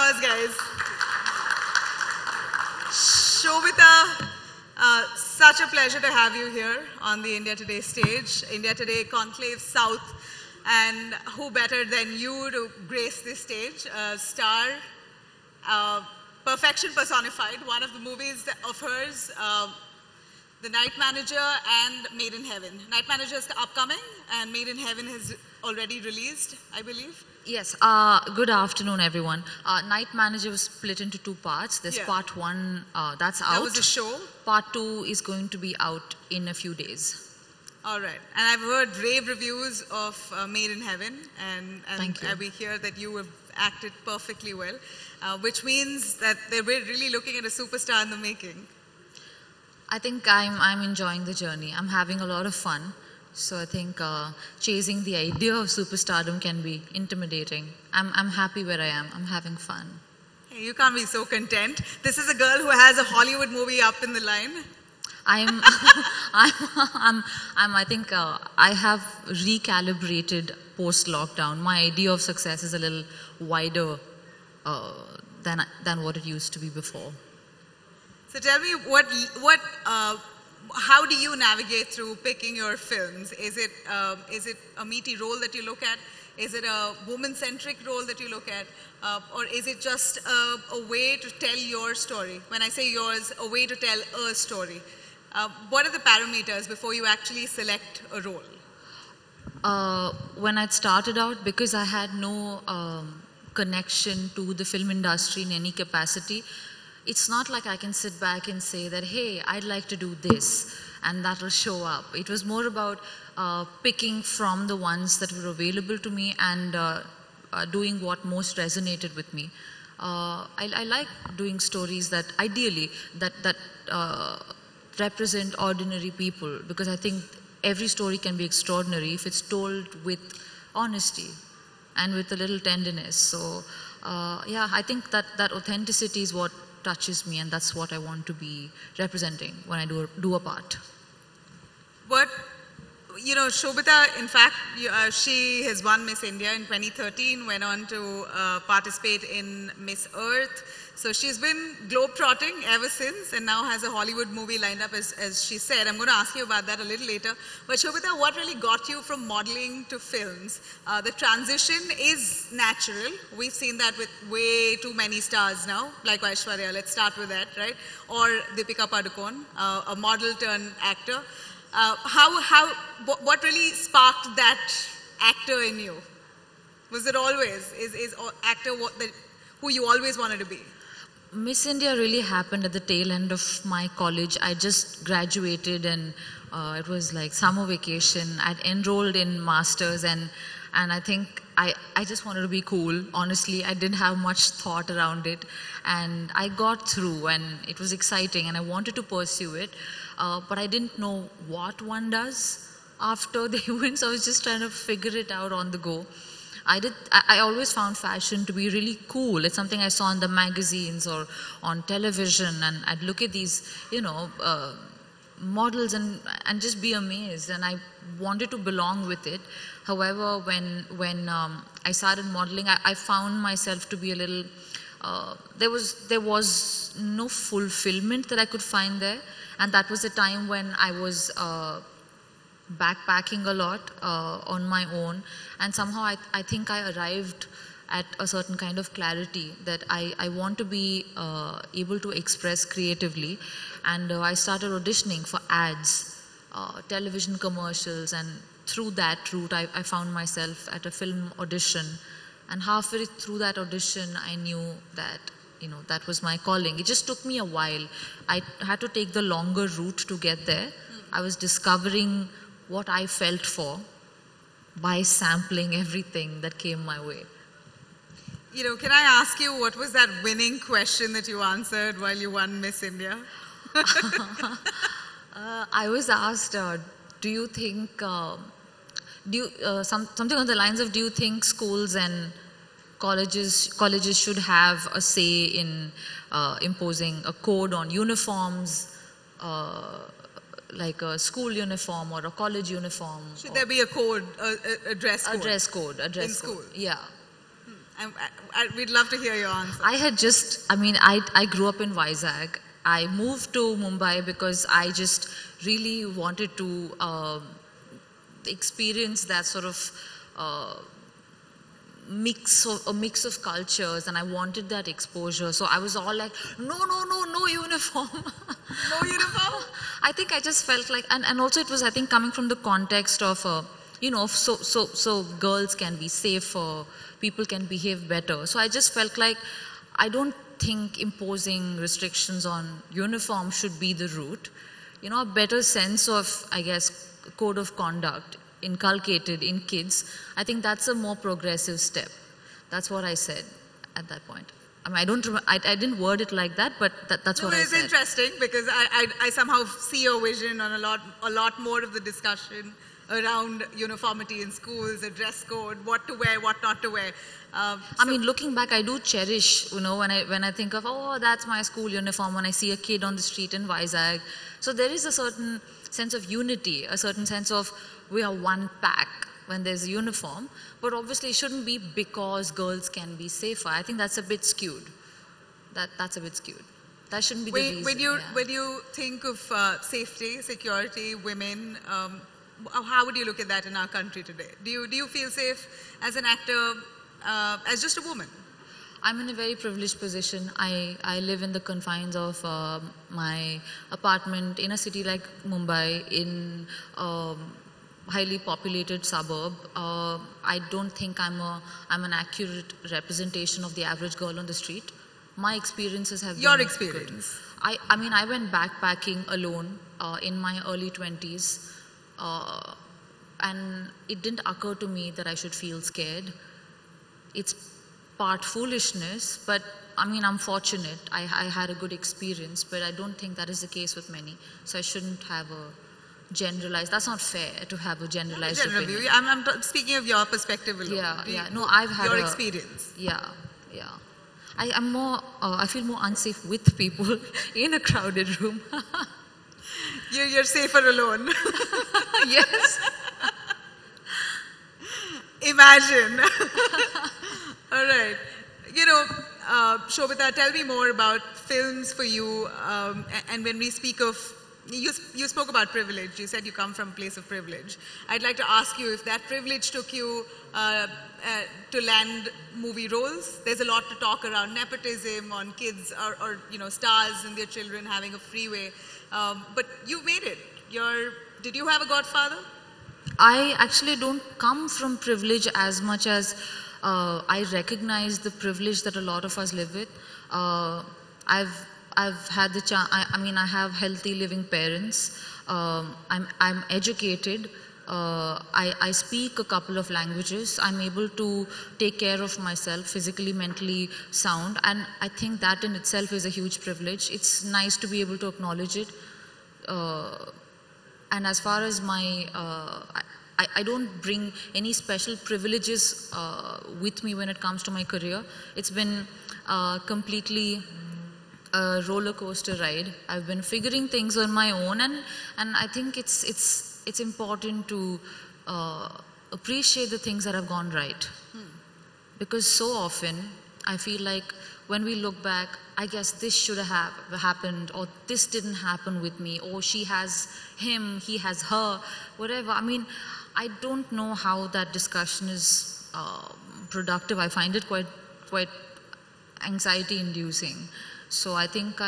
applause, guys. Sobhita, such a pleasure to have you here on the India Today stage, India Today Conclave South. And who better than you to grace this stage? Star, perfection personified, one of the movies of hers, The Night Manager and Made in Heaven. Night Manager is upcoming and Made in Heaven has already released, I believe. Yes, good afternoon everyone. Night Manager was split into two parts. There's part one, that's out. That was a show. Part two is going to be out in a few days. All right. And I've heard rave reviews of Made in Heaven and Thank you. we hear that you have acted perfectly well, which means that we're really looking at a superstar in the making. I think I'm enjoying the journey. I'm having a lot of fun. So I think chasing the idea of superstardom can be intimidating. I'm happy where I am. I'm having fun. Hey, you can't be so content. This is a girl who has a Hollywood movie up in the line. I think I have recalibrated post-lockdown. My idea of success is a little wider than what it used to be before. So tell me, how do you navigate through picking your films? Is it a meaty role that you look at? Is it a woman-centric role that you look at? Or is it just a way to tell your story? When I say yours, a way to tell a story. What are the parameters before you actually select a role? When I started out, because I had no connection to the film industry in any capacity, it's not like I can sit back and say that, hey, I'd like to do this, and that'll show up. It was more about picking from the ones that were available to me and doing what most resonated with me. I like doing stories that, ideally, that represent ordinary people, because I think every story can be extraordinary if it's told with honesty and with a little tenderness. So, yeah, I think that authenticity is what touches me, and that's what I want to be representing when I do a part. But, you know, Sobhita, in fact, she has won Miss India in 2013, went on to participate in Miss Earth. So she's been globe-trotting ever since and now has a Hollywood movie lined up, as she said. I'm going to ask you about that a little later. But Sobhita, what really got you from modeling to films? The transition is natural. We've seen that with way too many stars now, like Aishwarya. Let's start with that, right? Or Deepika Padukone, a model turned actor. What really sparked that actor in you? Was it always, is actor who you always wanted to be? Miss India really happened at the tail end of my college. I just graduated and it was like summer vacation. I'd enrolled in masters and I think I just wanted to be cool. Honestly, I didn't have much thought around it, and I got through and it was exciting and I wanted to pursue it, but I didn't know what one does after the event, so I was just trying to figure it out on the go. I always found fashion to be really cool. It's something I saw in the magazines or on television, and I'd look at these, you know, models and just be amazed, and I wanted to belong with it. However, when I started modeling, I found myself to be a little, there was no fulfillment that I could find there, and that was the time when I was backpacking a lot on my own, and somehow I think I arrived at a certain kind of clarity that I want to be able to express creatively, and I started auditioning for ads, television commercials, and through that route I found myself at a film audition, and halfway through that audition I knew that, you know, that was my calling. It just took me a while. I had to take the longer route to get there. I was discovering what I felt for by sampling everything that came my way. You know, can I ask you, what was that winning question that you answered while you won Miss India? I was asked, do you think, something on the lines of, do you think schools and colleges should have a say in imposing a code on uniforms, like a school uniform or a college uniform? Should there be a code, a dress code? A dress code. In school? Yeah. We'd love to hear your answer. I grew up in Vizag. I moved to Mumbai because I just really wanted to experience that sort of a mix of cultures, and I wanted that exposure. So I was all like, no uniform. No uniform? I think I just felt like, and also it was, I think, coming from the context of, so girls can be safer, people can behave better. So I just felt like, I don't think imposing restrictions on uniform should be the route. A better sense of, I guess, code of conduct inculcated in kids, I think that's a more progressive step. That's what I said at that point. I mean, I didn't word it like that, but that's what I said. It's interesting because I somehow see your vision on a lot more of the discussion around uniformity in schools, a dress code, what to wear, what not to wear. I mean, looking back, I do cherish, when I think of, oh, that's my school uniform, when I see a kid on the street in Vizag. So there is a certain sense of unity, a certain sense of we are one pack when there's a uniform, but obviously it shouldn't be because girls can be safer. I think that's a bit skewed. That's a bit skewed. That shouldn't be the reason. When you think of safety, security, women, how would you look at that in our country today? Do you feel safe as an actor, as just a woman? I'm in a very privileged position. I live in the confines of my apartment in a city like Mumbai, in highly populated suburb. I don't think I'm an accurate representation of the average girl on the street. My experiences have Your been experience. good. I went backpacking alone in my early 20s, and it didn't occur to me that I should feel scared. It's part foolishness, but I'm fortunate. I had a good experience, but I don't think that is the case with many. So I shouldn't have a generalized, that's not fair to have a generalized opinion. I'm speaking of your perspective alone. No, I've had your experience. Yeah. I feel more unsafe with people in a crowded room. You're safer alone. Yes. Imagine. All right. Sobhita, tell me more about films for you. And when we speak of, you spoke about privilege. You said you come from a place of privilege. I'd like to ask you if that privilege took you to land movie roles. There's a lot to talk around nepotism, on kids or stars and their children having a freeway. But you made it. Did you have a godfather? I actually don't come from privilege as much as I recognize the privilege that a lot of us live with. I've had the chance. I have healthy living parents. I'm educated. I speak a couple of languages. I'm able to take care of myself, physically, mentally sound, and I think that in itself is a huge privilege. It's nice to be able to acknowledge it. And as far as I don't bring any special privileges with me when it comes to my career. It's been completely a roller coaster ride. I've been figuring things on my own, and I think it's important to appreciate the things that have gone right. Because so often I feel like when we look back, I guess this should have happened, or this didn't happen with me, or she has him, he has her, whatever. I don't know how that discussion is productive. I find it quite anxiety inducing. So I think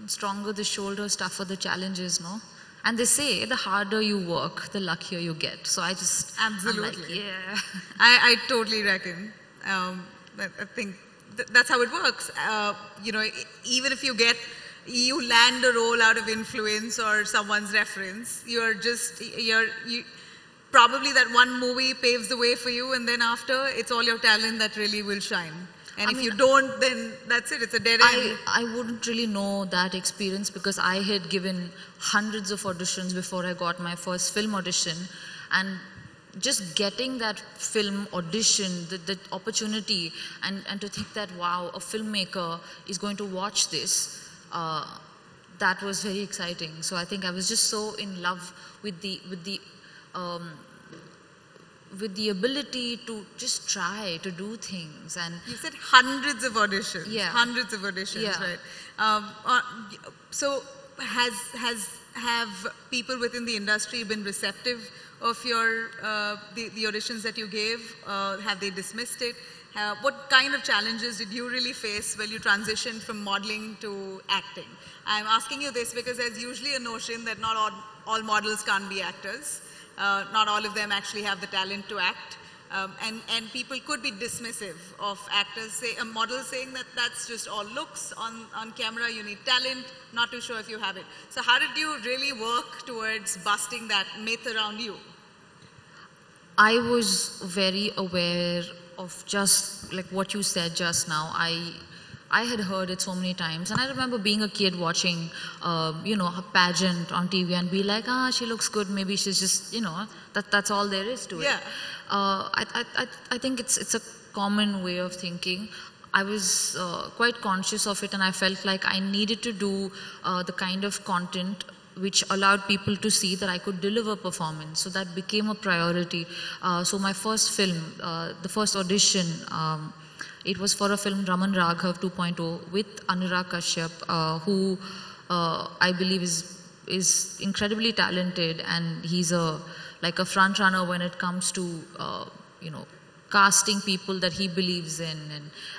stronger the shoulders, tougher the challenges, no? And they say the harder you work, the luckier you get. So I just, absolutely. I'm like, yeah. I totally reckon. I think that's how it works. Even if you land a role out of influence or someone's reference, probably that one movie paves the way for you, and then after, it's all your talent that really will shine. And if you don't, then that's it. It's a dead end. I wouldn't really know that experience because I had given hundreds of auditions before I got my first film audition. And just getting that film audition, the opportunity, and to think that, wow, a filmmaker is going to watch this, that was very exciting. So I think I was just so in love with the with the ability to just try to do things. And you said hundreds of auditions. Yeah. Hundreds of auditions, Yeah. right? So have people within the industry been receptive of your the auditions that you gave? Have they dismissed it? What kind of challenges did you really face when you transitioned from modeling to acting? I'm asking you this because there's usually a notion that not all models can't be actors. Not all of them actually have the talent to act. And people could be dismissive of actors, say a model saying that that's just all looks on camera, you need talent, not too sure if you have it. So how did you really work towards busting that myth around you? I was very aware of just like what you said just now. I had heard it so many times, and I remember being a kid watching, a pageant on TV and be like, she looks good. Maybe she's just, that's all there is to it. Yeah. I think it's a common way of thinking. I was quite conscious of it, and I felt like I needed to do the kind of content which allowed people to see that I could deliver performance. So that became a priority. So my first film, the first audition, it was for a film Raman Raghav 2.0 with Anurag Kashyap, who I believe is incredibly talented, and he's like a front runner when it comes to casting people that he believes in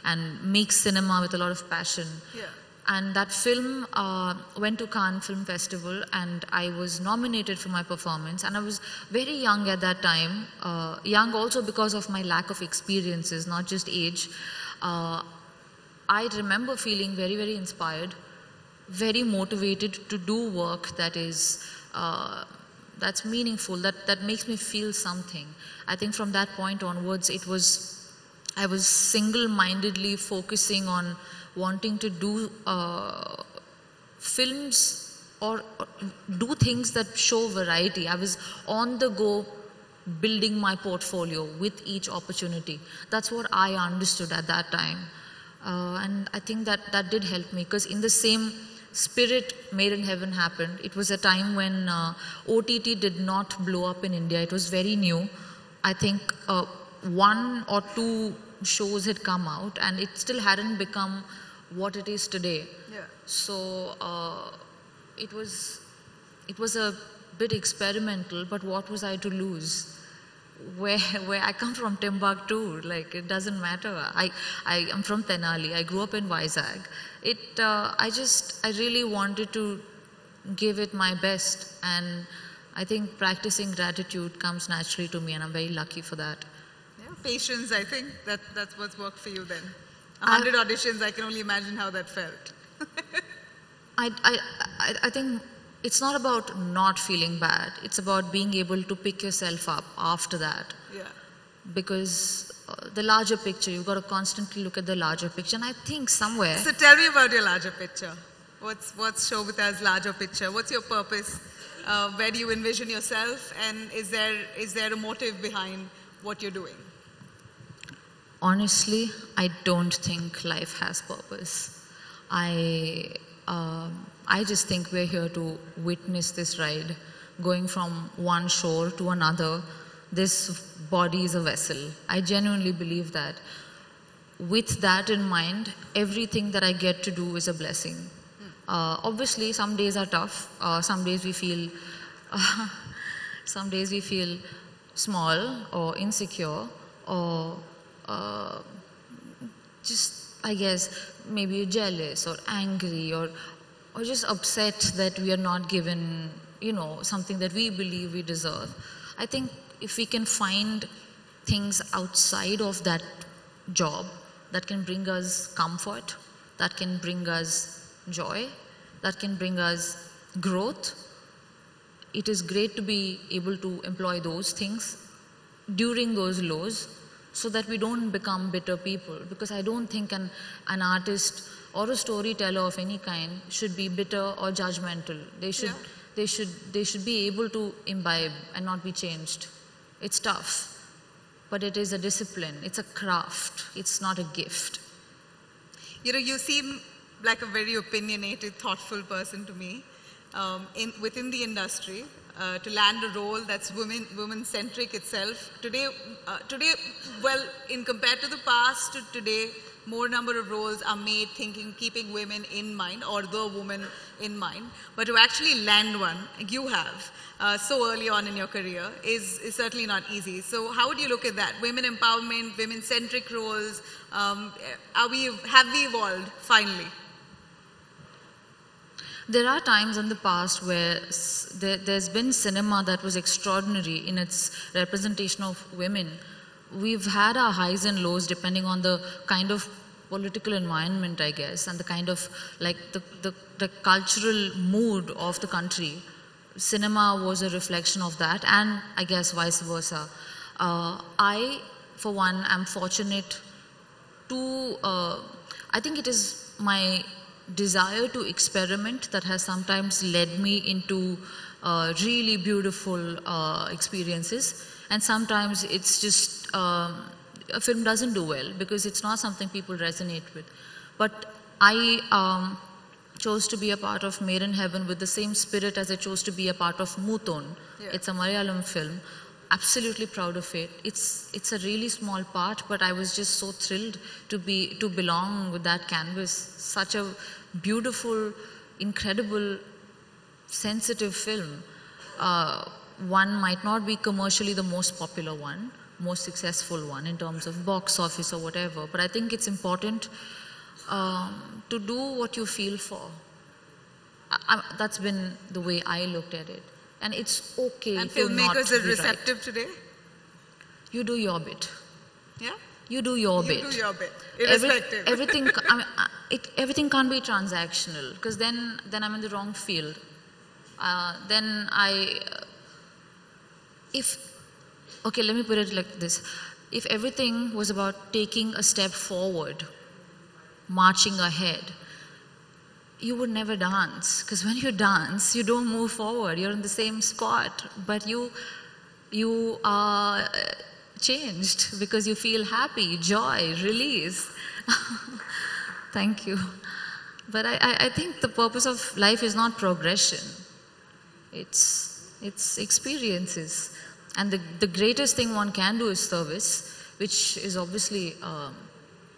and makes cinema with a lot of passion. Yeah. And that film went to Cannes Film Festival, and I was nominated for my performance. And I was very young at that time, young also because of my lack of experiences, not just age. I remember feeling very, very inspired, very motivated to do work that is that's meaningful, that makes me feel something. I think from that point onwards, I was single-mindedly focusing on wanting to do films or do things that show variety. I was on the go building my portfolio with each opportunity. That's what I understood at that time. And I think that did help me, because in the same spirit Made in Heaven happened. It was a time when OTT did not blow up in India. It was very new. I think 1 or 2 shows had come out, and it still hadn't become what it is today. Yeah. So it was a bit experimental, but what was I to lose? Where I come from, Timbuktu, like it doesn't matter. I am from Tenali. I grew up in Vizag. I really wanted to give it my best, and I think practicing gratitude comes naturally to me, and I'm very lucky for that. Yeah, patience, I think that's what's worked for you then. 100 auditions, I can only imagine how that felt. I think it's not about not feeling bad. It's about being able to pick yourself up after that. Yeah. Because the larger picture, you've got to constantly look at the larger picture. And I think somewhere... So tell me about your larger picture. What's Sobhita's larger picture? What's your purpose? Where do you envision yourself? And is there a motive behind what you're doing? Honestly, I don't think life has purpose. I just think we're here to witness this ride, going from one shore to another. This body is a vessel. I genuinely believe that. With that in mind, everything that I get to do is a blessing. Obviously, some days are tough. Some days we feel, small or insecure, or just, I guess, maybe you're jealous or angry or just upset that we are not given, something that we believe we deserve. I think if we can find things outside of that job that can bring us comfort, that can bring us joy, that can bring us growth, it is great to be able to employ those things during those lows, so that we don't become bitter people. Because I don't think an artist or a storyteller of any kind should be bitter or judgmental. They should be able to imbibe and not be changed. It's tough, but it is a discipline. It's a craft. It's not a gift. You seem like a very opinionated, thoughtful person to me. within the industry to land a role that's women-centric itself. Today, well, in compared to the past to today, more number of roles are made keeping women in mind or the woman in mind. But to actually land one, you have so early on in your career is certainly not easy. So how would you look at that? Women empowerment, women-centric roles, have we evolved finally? There are times in the past where there's been cinema that was extraordinary in its representation of women. We've had our highs and lows depending on the kind of political environment, I guess, and the kind of like the cultural mood of the country. Cinema was a reflection of that, and I guess vice versa. I, for one, am fortunate to, I think it is my desire to experiment that has sometimes led me into really beautiful experiences, and sometimes it's just a film doesn't do well because it's not something people resonate with. But I chose to be a part of Made in Heaven with the same spirit as I chose to be a part of Muton. Yeah. It's a Malayalam film. Absolutely proud of it. It's a really small part, but I was just so thrilled to belong with that canvas. Such a beautiful, incredible, sensitive film. One might not be commercially the most popular one, most successful one in terms of box office or whatever, but I think it's important to do what you feel for. That's been the way I looked at it. And it's okay and to not be filmmakers are receptive right. today? You do your bit. Yeah? You do your bit. You do your bit, irrespective. Everything, I mean, everything can't be transactional, because then I'm in the wrong field. Okay, let me put it like this. If everything was about taking a step forward, marching ahead, you would never dance. Because when you dance, you don't move forward. You're in the same spot, but you are changed because you feel happy, joy, release. Thank you. But I think the purpose of life is not progression. It's experiences. And the greatest thing one can do is service, which is obviously,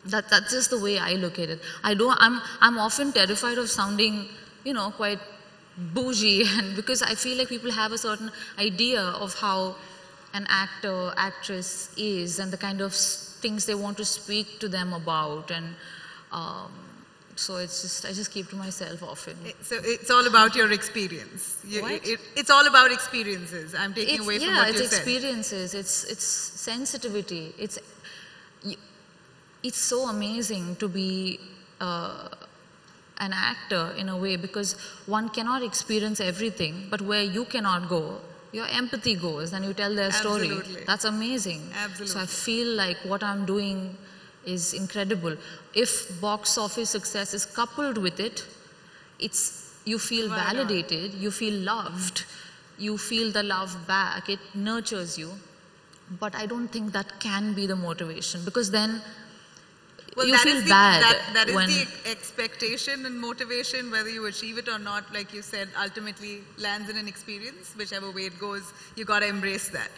that's just the way I look at it. I'm often terrified of sounding, quite bougie, and because I feel like people have a certain idea of how an actor, actress is, and the kind of things they want to speak to them about, and so I just keep to myself often. So it's all about your experience. It's all about experiences. I'm taking away from what you said. Yeah, it's experiences. It's sensitivity. It's so amazing to be an actor in a way, because one cannot experience everything, but where you cannot go, your empathy goes and you tell their story. Absolutely. That's amazing. Absolutely. So I feel like what I'm doing is incredible. If box office success is coupled with it, you feel validated, you feel loved, you feel the love back, it nurtures you. But I don't think that can be the motivation, because then you feel bad. That is the expectation and motivation. Whether you achieve it or not, like you said, ultimately lands in an experience. Whichever way it goes, you got to embrace that.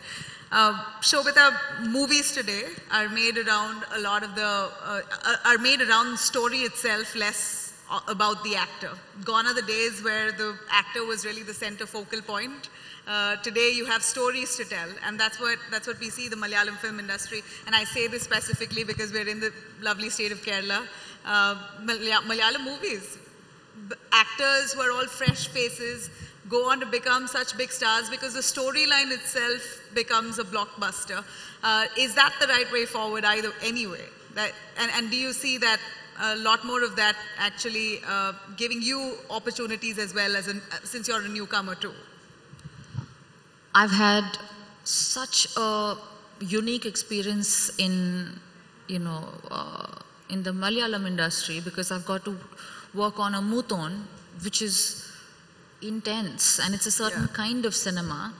Sobhita, movies today are made around are made around story itself, less about the actor. Gone are the days where the actor was really the center focal point. Today you have stories to tell, and that's what we see the Malayalam film industry. And I say this specifically because we're in the lovely state of Kerala. Malayalam movies, actors who are all fresh faces go on to become such big stars because the storyline itself becomes a blockbuster. Is that the right way forward anyway? And do you see that a lot more of that actually giving you opportunities as well, since you're a newcomer too? I've had such a unique experience in the Malayalam industry, because I've got to work on a Muton, which is intense, and it's a certain kind of cinema.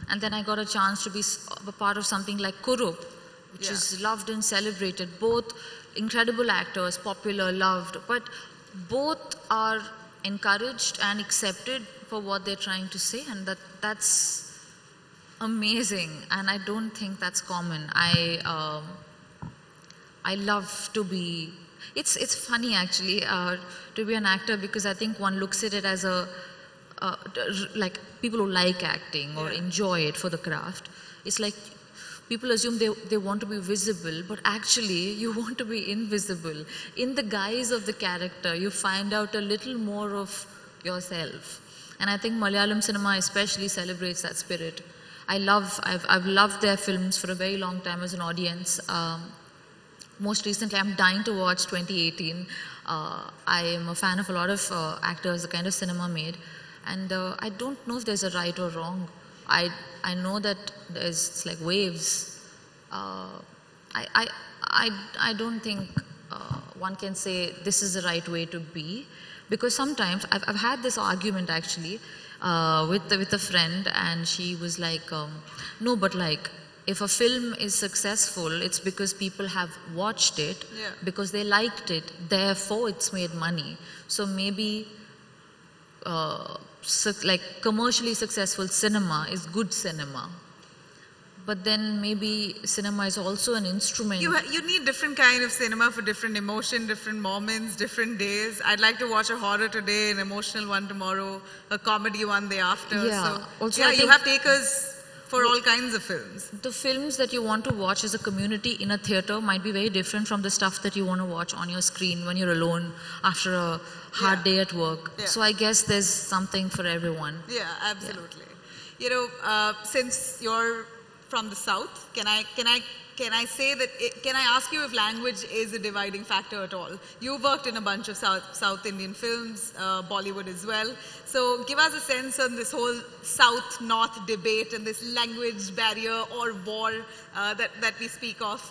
And then I got a chance to be a part of something like Kurup, which is loved and celebrated. Both incredible actors, popular, loved, but both are encouraged and accepted for what they're trying to say, and that's amazing. And I don't think that's common. I love to be. It's funny actually to be an actor, because I think one looks at it as like people who like acting or enjoy it for the craft. It's like people assume they want to be visible, but actually you want to be invisible. In the guise of the character, you find out a little more of yourself. And I think Malayalam cinema especially celebrates that spirit. I've loved their films for a very long time as an audience. Most recently, I'm dying to watch 2018. I am a fan of a lot of actors, the kind of cinema made. And I don't know if there's a right or wrong. I know that there's like waves. I don't think one can say this is the right way to be, because sometimes I've had this argument actually with a friend, and she was like, no, but like if a film is successful, it's because people have watched it, because they liked it, therefore it's made money. So maybe like commercially successful cinema is good cinema. But then maybe cinema is also an instrument. You need different kind of cinema for different emotion, different moments, different days. I'd like to watch a horror today, an emotional one tomorrow, a comedy one the after. Yeah. So, Also, you have takers for all kinds of films. The films that you want to watch as a community in a theater might be very different from the stuff that you want to watch on your screen when you're alone after a hard day at work. Yeah. So I guess there's something for everyone. Yeah, absolutely. You know, since you're from the South, can I say that? Can I ask you if language is a dividing factor at all? You've worked in a bunch of South Indian films, Bollywood as well. So give us a sense on this whole South-North debate and this language barrier or war that we speak of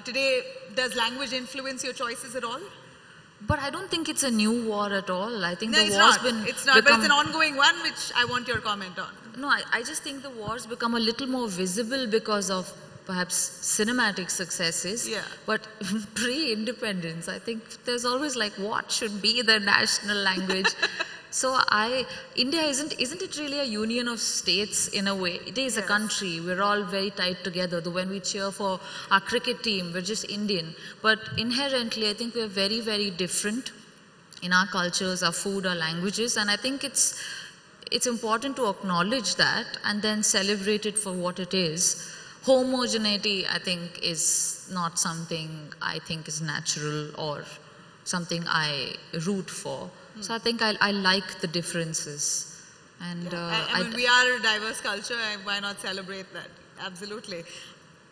today. Does language influence your choices at all? But I don't think it's a new war at all. I think No, the it's war's not. been It's not, but it's an ongoing one, which I want your comment on. No, I just think the war's become a little more visible because of perhaps cinematic successes. Yeah. But pre-independence, I think there's always like, what should be the national language? So India isn't it really a union of states in a way? It is a country. We're all very tight together. Though when we cheer for our cricket team, we're just Indian. But inherently, I think we're very, very different in our cultures, our food, our languages. And I think it's important to acknowledge that and then celebrate it for what it is. Homogeneity, I think, is not something I think is natural or something I root for. So I think I like the differences. And I mean, we are a diverse culture, and why not celebrate that? Absolutely.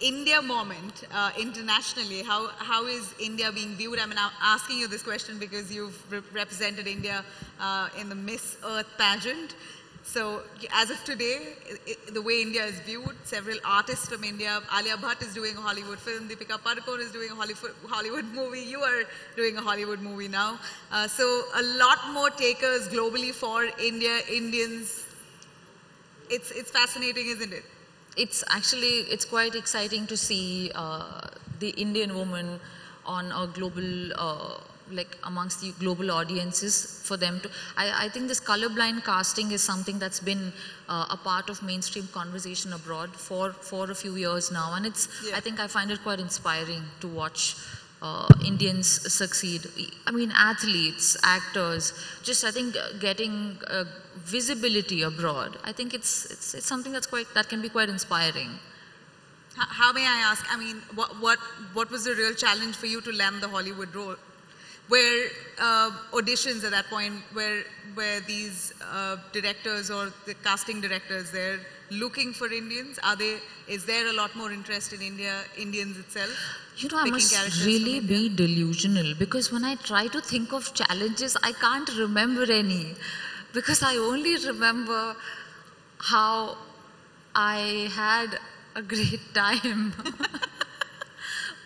India moment internationally, how is India being viewed? I mean, I'm asking you this question because you've represented India in the Miss Earth pageant. So as of today, the way India is viewed, several artists from India, Alia Bhatt is doing a Hollywood film, Deepika Padukone is doing a Hollywood movie, you are doing a Hollywood movie now. So a lot more takers globally for India, Indians. It's fascinating, isn't it? It's quite exciting to see the Indian woman on a global like amongst the global audiences, for them to, I think this colorblind casting is something that's been a part of mainstream conversation abroad for a few years now, and I think I find it quite inspiring to watch Indians succeed. I mean, athletes, actors, just I think getting visibility abroad. I think it's something that can be quite inspiring. How may I ask? I mean, what was the real challenge for you to land the Hollywood role? Where auditions at that point, where these directors or the casting directors, they're looking for Indians? Is there a lot more interest in Indians itself? You know, I must really be delusional, because when I try to think of challenges, I can't remember any, because I only remember how I had a great time.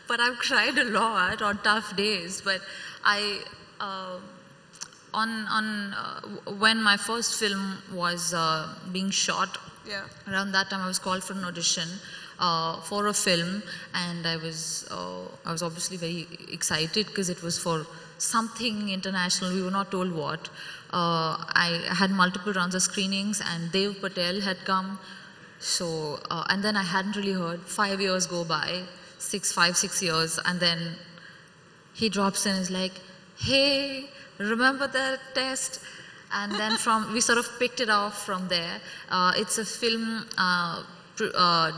But I've cried a lot on tough days. But when my first film was being shot, around that time I was called for an audition. for a film, and I was obviously very excited because it was for something international. We were not told what. I had multiple rounds of screenings, and Dev Patel had come. So, and then I hadn't really heard. 5 years go by, 6 years, and then he drops in and is like, hey, remember that test? And then we sort of picked it off from there. It's a film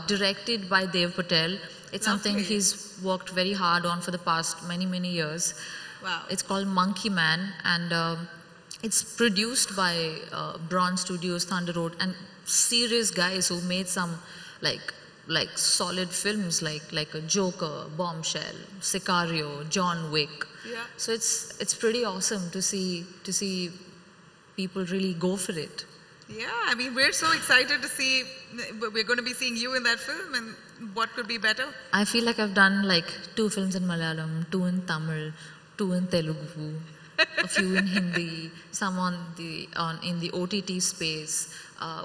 directed by Dev Patel. It's something he's worked very hard on for the past many years. Wow. It's called Monkey Man, and it's produced by Bronze Studios, Thunder Road, and serious guys who made some like solid films like a Joker, Bombshell, Sicario, John Wick. Yeah. So it's pretty awesome to see people really go for it. Yeah, I mean, we're so excited to see, we're going to be seeing you in that film, and what could be better? I feel like I've done like 2 films in Malayalam, 2 in Tamil, 2 in Telugu, a few in Hindi, some in the OTT space,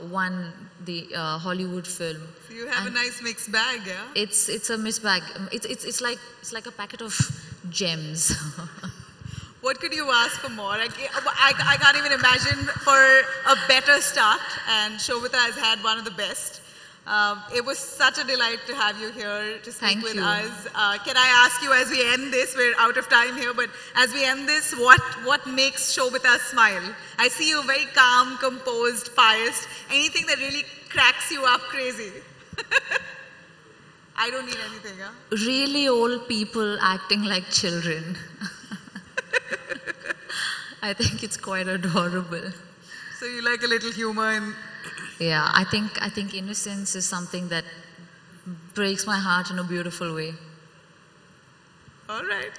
one the Hollywood film. So you have a nice mixed bag, yeah? It's a mixed bag. It's like a packet of gems. What could you ask for more? I can't even imagine for a better start, and Sobhita has had one of the best. It was such a delight to have you here to speak with us. Can I ask you, as we end this, we're out of time here, but as we end this, what makes Sobhita smile? I see you very calm, composed, pious. Anything that really cracks you up crazy? I don't need anything, huh? Really old people acting like children. I think it's quite adorable. So you like a little humor and... Yeah, I think innocence is something that breaks my heart in a beautiful way. All right.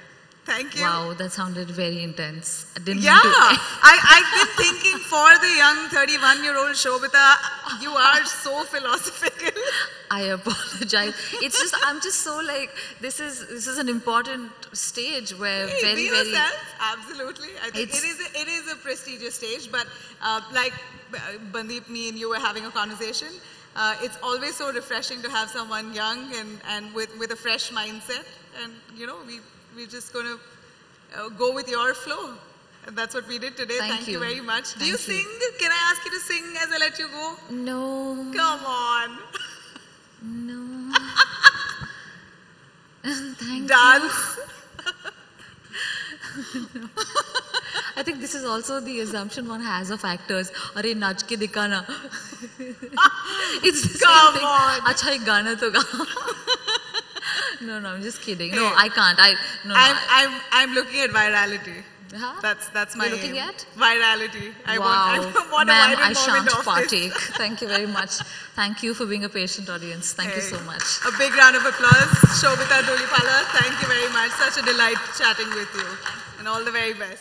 Thank you. Wow, that sounded very intense. I didn't Yeah, mean to... I've been thinking for the young 31-year-old Sobhita, you are so philosophical. I apologize. It's just, I'm just so like, this is an important stage where Hey, very, be very... yourself. Absolutely. I think it is a prestigious stage, but like Bandeep, me and you were having a conversation. It's always so refreshing to have someone young and with a fresh mindset. And, you know, we're just going to go with your flow. And that's what we did today. Thank you very much. Do you sing? Can I ask you to sing as I let you go? No. Come on. No. Thank Dance. you. I think this is also the assumption one has of actors. Are nach ke dikhana. It's the same thing. on. Acha ek gana to ga. No, I'm just kidding. No, Hey. I can't. I'm looking at virality. Huh? That's my You're looking aim. at? Virality. I Wow, want a ma'am, viral I shan't moment of partake. this. Thank you very much. Thank you for being a patient audience. Thank you Hey. so much. A big round of applause. Sobhita Dhulipala, thank you very much. Such a delight chatting with you. And all the very best.